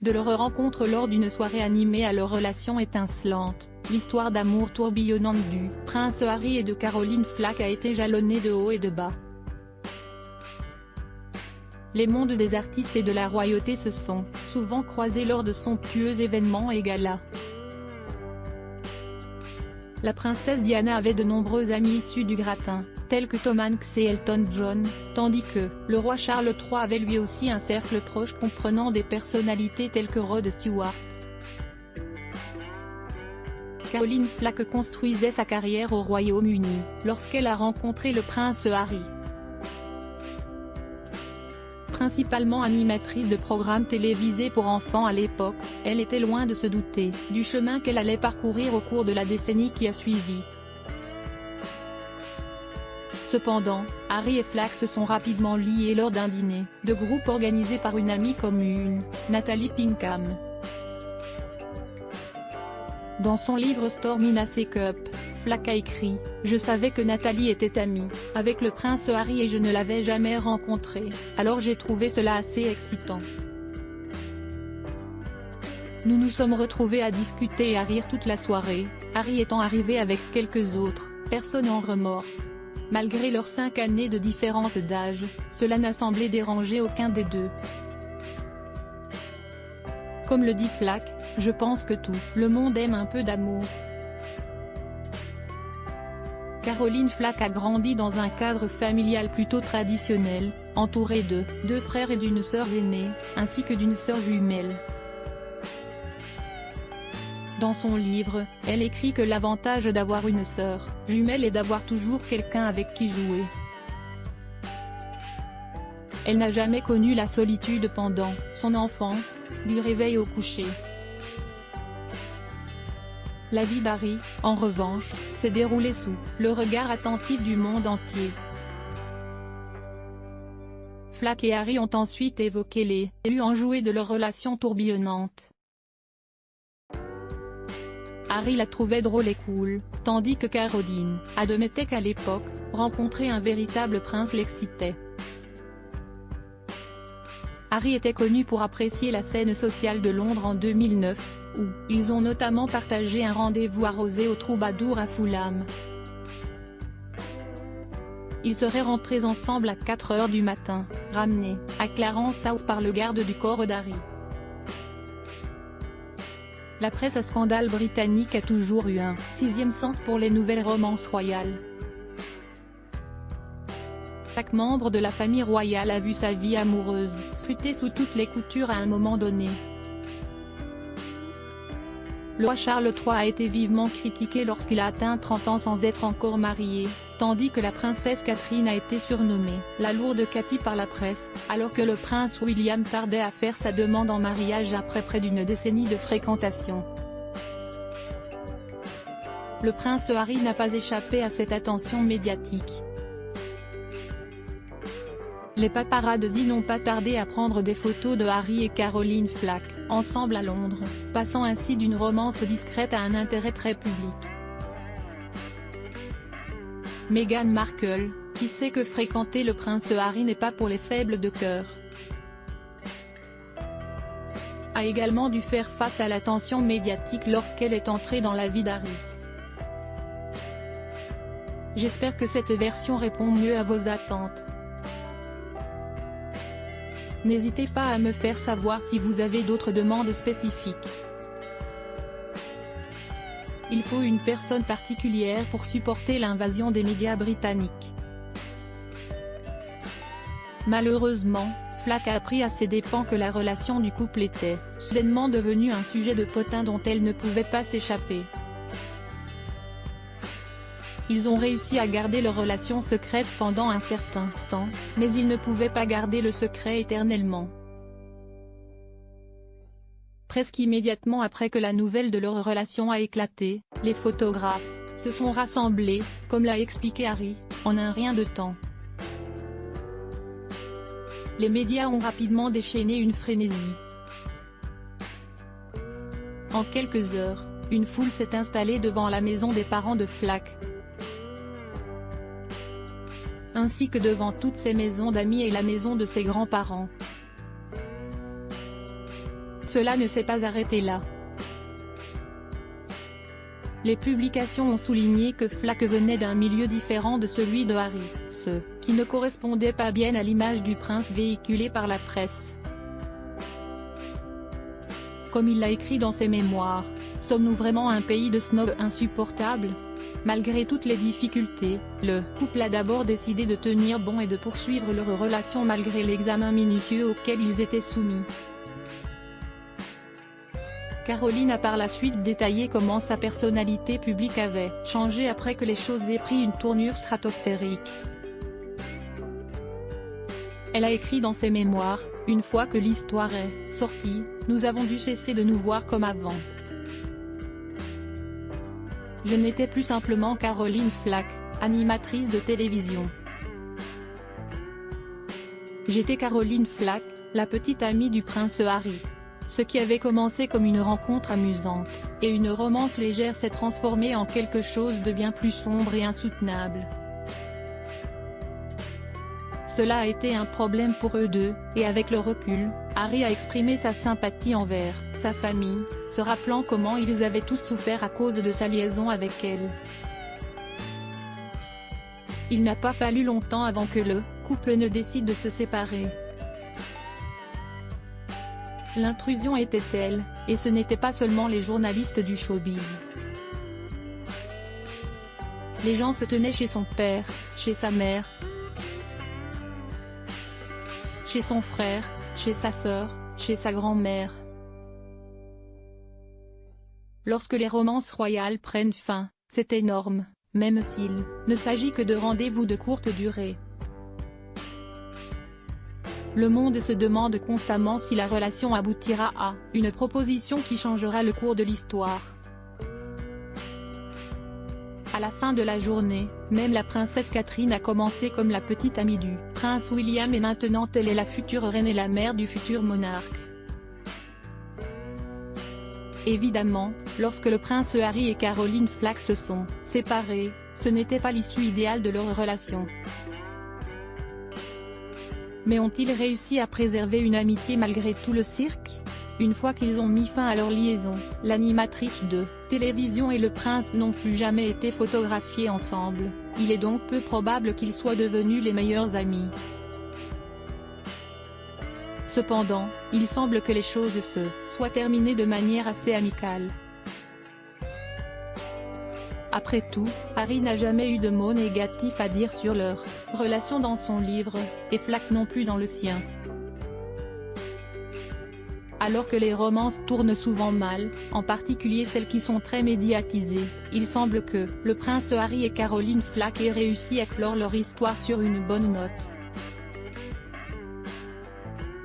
De leur rencontre lors d'une soirée animée à leur relation étincelante, l'histoire d'amour tourbillonnante du prince Harry et de Caroline Flack a été jalonnée de haut et de bas. Les mondes des artistes et de la royauté se sont souvent croisés lors de somptueux événements et galas. La princesse Diana avait de nombreux amis issus du gratin, tels que Tom Hanks et Elton John, tandis que le roi Charles III avait lui aussi un cercle proche comprenant des personnalités telles que Rod Stewart. Caroline Flack construisait sa carrière au Royaume-Uni, lorsqu'elle a rencontré le prince Harry. Principalement animatrice de programmes télévisés pour enfants à l'époque, elle était loin de se douter du chemin qu'elle allait parcourir au cours de la décennie qui a suivi. Cependant, Harry et Flack se sont rapidement liés lors d'un dîner de groupe organisé par une amie commune, Natalie Pinkham. Dans son livre Stormy Nassé Cup, Flack a écrit « Je savais que Natalie était amie avec le prince Harry et je ne l'avais jamais rencontré, alors j'ai trouvé cela assez excitant. Nous nous sommes retrouvés à discuter et à rire toute la soirée, Harry étant arrivé avec quelques autres personnes en remorque. Malgré leurs 5 années de différence d'âge, cela n'a semblé déranger aucun des deux. Comme le dit Flack, je pense que tout le monde aime un peu d'amour. » Caroline Flack a grandi dans un cadre familial plutôt traditionnel, entourée de 2 frères et d'une sœur aînée, ainsi que d'une sœur jumelle. Dans son livre, elle écrit que l'avantage d'avoir une sœur jumelle est d'avoir toujours quelqu'un avec qui jouer. Elle n'a jamais connu la solitude pendant son enfance, du réveil au coucher. La vie d'Harry, en revanche, s'est déroulée sous le regard attentif du monde entier. Flack et Harry ont ensuite évoqué les débuts enjoués de leur relation tourbillonnante. Harry la trouvait drôle et cool, tandis que Caroline admettait qu'à l'époque, rencontrer un véritable prince l'excitait. Harry était connu pour apprécier la scène sociale de Londres en 2009, où ils ont notamment partagé un rendez-vous arrosé au Troubadour à Fulham. Ils seraient rentrés ensemble à 4 heures du matin, ramenés à Clarence House par le garde du corps d'Harry. La presse à scandale britannique a toujours eu un 6e sens pour les nouvelles romances royales. Chaque membre de la famille royale a vu sa vie amoureuse scrutée sous toutes les coutures à un moment donné. Le roi Charles III a été vivement critiqué lorsqu'il a atteint 30 ans sans être encore marié, tandis que la princesse Catherine a été surnommée « la lourde Cathy » par la presse, alors que le prince William tardait à faire sa demande en mariage après près d'une décennie de fréquentation. Le prince Harry n'a pas échappé à cette attention médiatique. Les paparazzi n'ont pas tardé à prendre des photos de Harry et Caroline Flack, ensemble à Londres, passant ainsi d'une romance discrète à un intérêt très public. Meghan Markle, qui sait que fréquenter le prince Harry n'est pas pour les faibles de cœur, a également dû faire face à l'attention médiatique lorsqu'elle est entrée dans la vie d'Harry. J'espère que cette version répond mieux à vos attentes. N'hésitez pas à me faire savoir si vous avez d'autres demandes spécifiques. Il faut une personne particulière pour supporter l'invasion des médias britanniques. Malheureusement, Flack a appris à ses dépens que la relation du couple était soudainement devenue un sujet de potin dont elle ne pouvait pas s'échapper. Ils ont réussi à garder leur relation secrète pendant un certain temps, mais ils ne pouvaient pas garder le secret éternellement. Presque immédiatement après que la nouvelle de leur relation a éclaté, les photographes se sont rassemblés, comme l'a expliqué Harry, en un rien de temps. Les médias ont rapidement déchaîné une frénésie. En quelques heures, une foule s'est installée devant la maison des parents de Flack, ainsi que devant toutes ses maisons d'amis et la maison de ses grands-parents. cela ne s'est pas arrêté là. Les publications ont souligné que Flack venait d'un milieu différent de celui de Harry, ce qui ne correspondait pas bien à l'image du prince véhiculée par la presse. Comme il l'a écrit dans ses mémoires, « Sommes-nous vraiment un pays de snobs insupportables ?» Malgré toutes les difficultés, le couple a d'abord décidé de tenir bon et de poursuivre leur relation malgré l'examen minutieux auquel ils étaient soumis. Caroline a par la suite détaillé comment sa personnalité publique avait changé après que les choses aient pris une tournure stratosphérique. Elle a écrit dans ses mémoires, « Une fois que l'histoire est sortie, nous avons dû cesser de nous voir comme avant. Je n'étais plus simplement Caroline Flack, animatrice de télévision. J'étais Caroline Flack, la petite amie du prince Harry. Ce qui avait commencé comme une rencontre amusante, et une romance légère s'est transformé en quelque chose de bien plus sombre et insoutenable. Cela a été un problème pour eux deux, et avec le recul, Harry a exprimé sa sympathie envers sa famille, se rappelant comment ils avaient tous souffert à cause de sa liaison avec elle. Il n'a pas fallu longtemps avant que le couple ne décide de se séparer. L'intrusion était telle, et ce n'étaient pas seulement les journalistes du showbiz. Les gens se tenaient chez son père, chez sa mère, chez son frère, chez sa sœur, chez sa grand-mère. Lorsque les romances royales prennent fin, c'est énorme, même s'il ne s'agit que de rendez-vous de courte durée. Le monde se demande constamment si la relation aboutira à une proposition qui changera le cours de l'histoire. À la fin de la journée, même la princesse Catherine a commencé comme la petite amie du prince William et maintenant elle est la future reine et la mère du futur monarque. Évidemment, lorsque le prince Harry et Caroline Flack se sont séparés, ce n'était pas l'issue idéale de leur relation. Mais ont-ils réussi à préserver une amitié malgré tout le cirque? Une fois qu'ils ont mis fin à leur liaison, l'animatrice de télévision et le prince n'ont plus jamais été photographiés ensemble, il est donc peu probable qu'ils soient devenus les meilleurs amis. Cependant, il semble que les choses se soient terminées de manière assez amicale. Après tout, Harry n'a jamais eu de mot négatif à dire sur leur relation dans son livre, et Flack non plus dans le sien. Alors que les romances tournent souvent mal, en particulier celles qui sont très médiatisées, il semble que le prince Harry et Caroline Flack aient réussi à clore leur histoire sur une bonne note.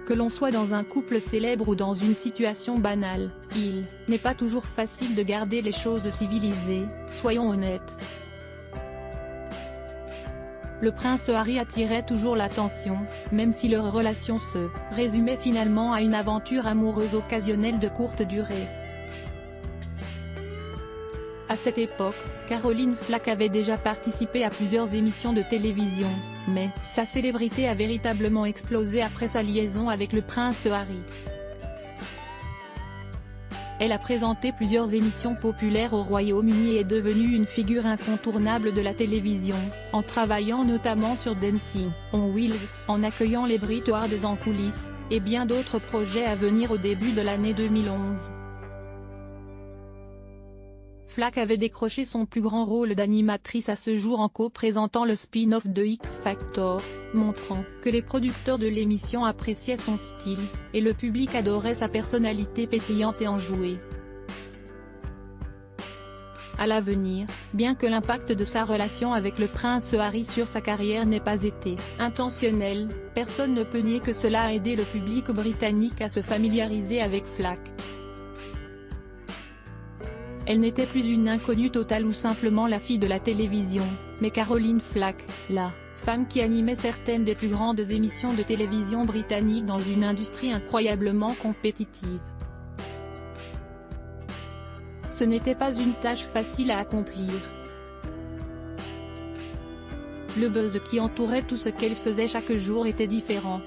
Que l'on soit dans un couple célèbre ou dans une situation banale, il n'est pas toujours facile de garder les choses civilisées, soyons honnêtes. Le prince Harry attirait toujours l'attention, même si leur relation se résumait finalement à une aventure amoureuse occasionnelle de courte durée. À cette époque, Caroline Flack avait déjà participé à plusieurs émissions de télévision, mais sa célébrité a véritablement explosé après sa liaison avec le prince Harry. Elle a présenté plusieurs émissions populaires au Royaume-Uni et est devenue une figure incontournable de la télévision, en travaillant notamment sur Dancing on Wheels, en accueillant les Brit Awards en coulisses, et bien d'autres projets à venir au début de l'année 2011. Flack avait décroché son plus grand rôle d'animatrice à ce jour en co-présentant le spin-off de X Factor, montrant que les producteurs de l'émission appréciaient son style, et le public adorait sa personnalité pétillante et enjouée. À l'avenir, bien que l'impact de sa relation avec le prince Harry sur sa carrière n'ait pas été intentionnel, personne ne peut nier que cela a aidé le public britannique à se familiariser avec Flack. Elle n'était plus une inconnue totale ou simplement la fille de la télévision, mais Caroline Flack, la femme qui animait certaines des plus grandes émissions de télévision britanniques dans une industrie incroyablement compétitive. Ce n'était pas une tâche facile à accomplir. Le buzz qui entourait tout ce qu'elle faisait chaque jour était différent.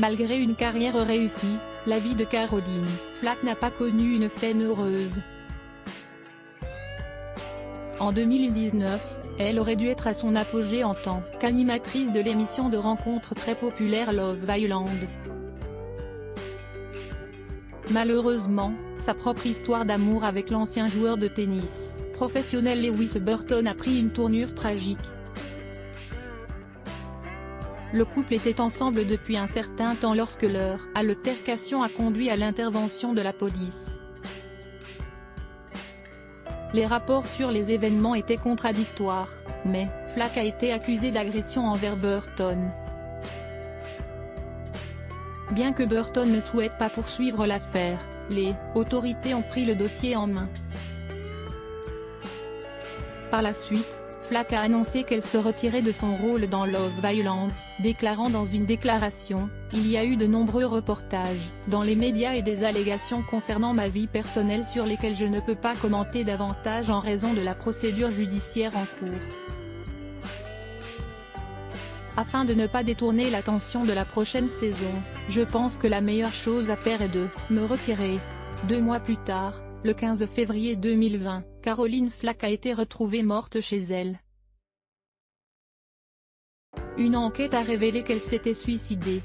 Malgré une carrière réussie, la vie de Caroline Flack n'a pas connu une fin heureuse. En 2019, elle aurait dû être à son apogée en tant qu'animatrice de l'émission de rencontres très populaire Love Island. Malheureusement, sa propre histoire d'amour avec l'ancien joueur de tennis professionnel Lewis Burton a pris une tournure tragique. Le couple était ensemble depuis un certain temps lorsque leur altercation a conduit à l'intervention de la police. Les rapports sur les événements étaient contradictoires, mais Flack a été accusé d'agression envers Burton. Bien que Burton ne souhaite pas poursuivre l'affaire, les autorités ont pris le dossier en main. Par la suite, Flack a annoncé qu'elle se retirait de son rôle dans Love Island, déclarant dans une déclaration « Il y a eu de nombreux reportages dans les médias et des allégations concernant ma vie personnelle sur lesquelles je ne peux pas commenter davantage en raison de la procédure judiciaire en cours. Afin de ne pas détourner l'attention de la prochaine saison, je pense que la meilleure chose à faire est de me retirer. » 2 mois plus tard, le 15 février 2020, Caroline Flack a été retrouvée morte chez elle. Une enquête a révélé qu'elle s'était suicidée.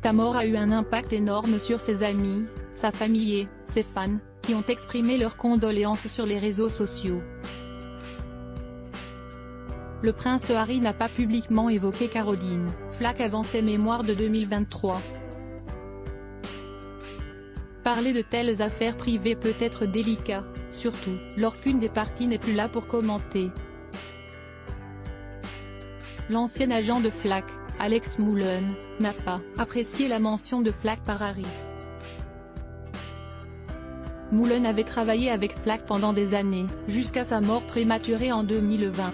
Sa mort a eu un impact énorme sur ses amis, sa famille et ses fans, qui ont exprimé leurs condoléances sur les réseaux sociaux. Le prince Harry n'a pas publiquement évoqué Caroline Flack avant ses mémoires de 2023. Parler de telles affaires privées peut être délicat, surtout lorsqu'une des parties n'est plus là pour commenter. L'ancien agent de Flack, Alex Mullen, n'a pas apprécié la mention de Flack par Harry. Mullen avait travaillé avec Flack pendant des années, jusqu'à sa mort prématurée en 2020.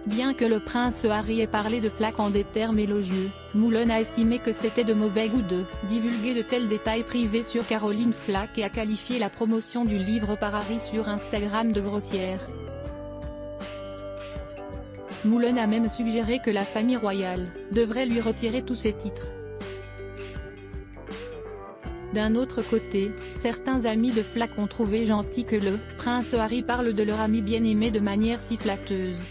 Bien que le prince Harry ait parlé de Flack en des termes élogieux, Mullen a estimé que c'était de mauvais goût de divulguer de tels détails privés sur Caroline Flack et a qualifié la promotion du livre par Harry sur Instagram de grossière. Mullen a même suggéré que la famille royale devrait lui retirer tous ses titres. D'un autre côté, certains amis de Flack ont trouvé gentil que le prince Harry parle de leur ami bien-aimé de manière si flatteuse.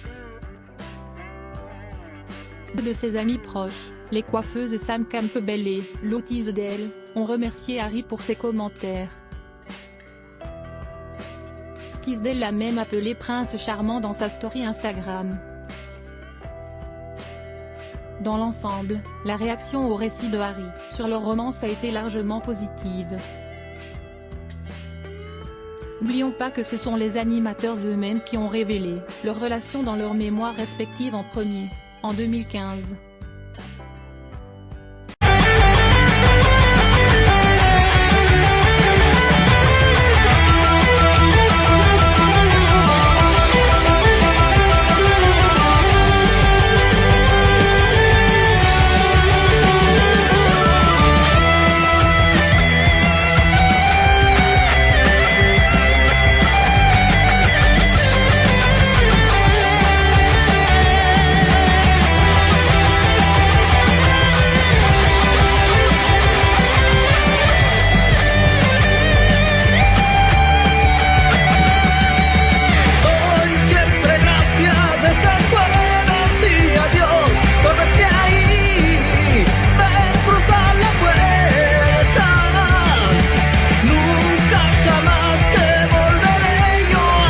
Deux de ses amis proches, les coiffeuses Sam Campbell et Lottie Zedel, ont remercié Harry pour ses commentaires. Kisdale l'a même appelé prince charmant dans sa story Instagram. Dans l'ensemble, la réaction au récit de Harry sur leur romance a été largement positive. N'oublions pas que ce sont les animateurs eux-mêmes qui ont révélé leur relation dans leurs mémoires respectives en premier, en 2015.